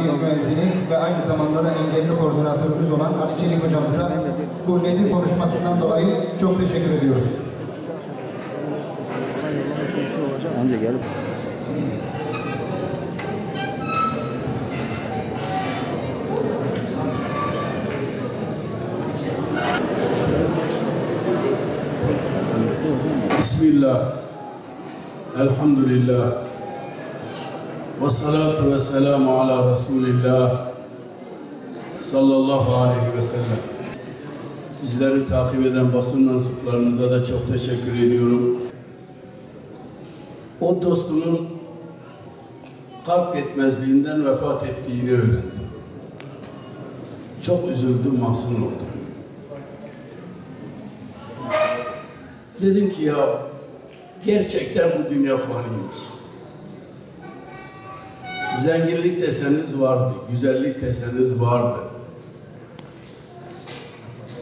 cami müezzini ve aynı zamanda da engelli koordinatörümüz olan Ali Çelik hocamıza bu nezih konuşmasından dolayı çok teşekkür ediyoruz. Amca gel. Bismillah, elhamdülillah, ve salatu ve selamu ala Resulillah, sallallahu aleyhi ve sellem. Bizleri takip eden basın mensuplarınıza da çok teşekkür ediyorum. O dostumun kalp yetmezliğinden vefat ettiğini öğrendim. Çok üzüldüm, mahzun oldum. Dedim ki ya gerçekten bu dünya faniymiş. Zenginlik deseniz vardı, güzellik deseniz vardı.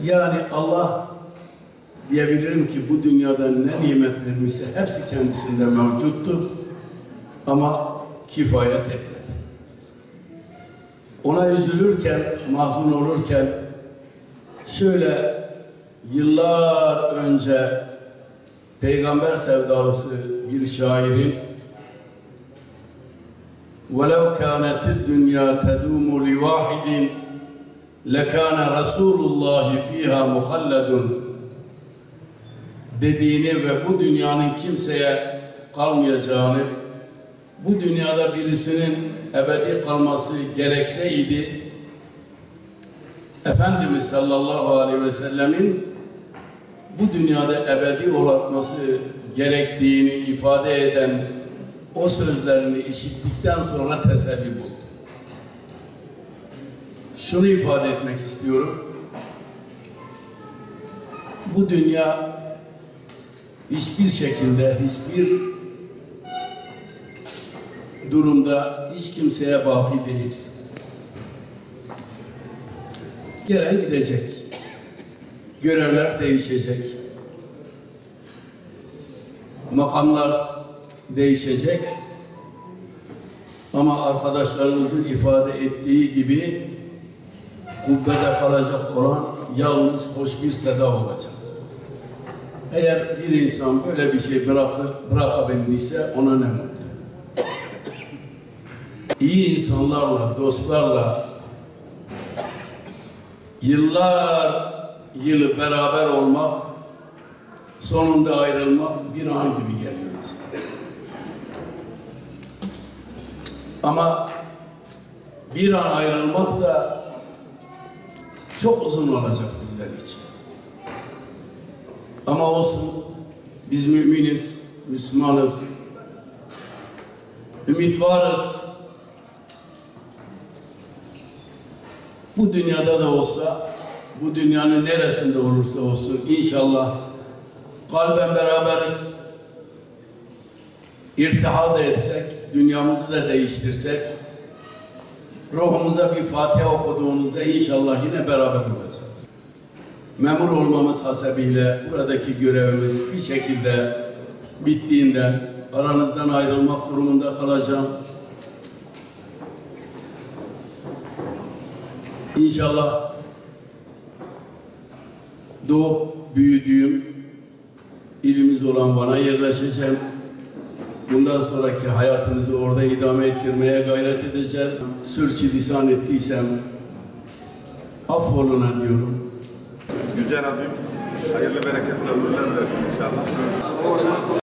Yani Allah diyebilirim ki bu dünyada ne nimet vermişse hepsi kendisinde mevcuttu ama kifayet etmedi. Ona üzülürken, mahzun olurken şöyle yıllar önce peygamber sevdalısı bir şairin وَلَوْ كَانَتِ الدُّنْيَا تَدُومُ لِوَاحِدٍ لَكَانَ رَسُولُ اللّٰهِ ف۪يهَا مُخَلَّدٌ dediğini ve bu dünyanın kimseye kalmayacağını, bu dünyada birisinin ebedi kalması gerekseydi, Efendimiz sallallahu aleyhi ve sellemin bu dünyada ebedi olması gerektiğini ifade eden o sözlerini işittikten sonra teselli buldu. Şunu ifade etmek istiyorum. Bu dünya hiçbir şekilde, hiçbir durumda hiç kimseye baki değil. Gelen gidecek. Görevler değişecek. Makamlar değişecek. Ama arkadaşlarımızın ifade ettiği gibi kubbede kalacak olan yalnız hoş bir seda olacak. Eğer bir insan böyle bir şey bırakabildiyse ona ne mutlu. İyi insanlarla, dostlarla yıllar yılı beraber olmak, sonunda ayrılmak bir an gibi geliyor insan. Ama bir an ayrılmak da çok uzun olacak bizler için. Ama olsun, biz müminiz, Müslümanız, ümit varız. Bu dünyada da olsa, bu dünyanın neresinde olursa olsun inşallah kalben beraberiz. İrtihal da etsek, dünyamızı da değiştirsek, ruhumuza bir Fatiha okuduğumuzda inşallah yine beraber olacağız. Memur olmamız hasebiyle buradaki görevimiz bir şekilde bittiğinden aranızdan ayrılmak durumunda kalacağım. İnşallah doğup büyüdüğüm ilimiz olan Van'a yerleşeceğim. Bundan sonraki hayatımızı orada idame ettirmeye gayret edeceğim. Sürçülisan ettiysem affoluna diyorum. Yüce Rabbim hayırlı bereketli ömürler versin inşallah.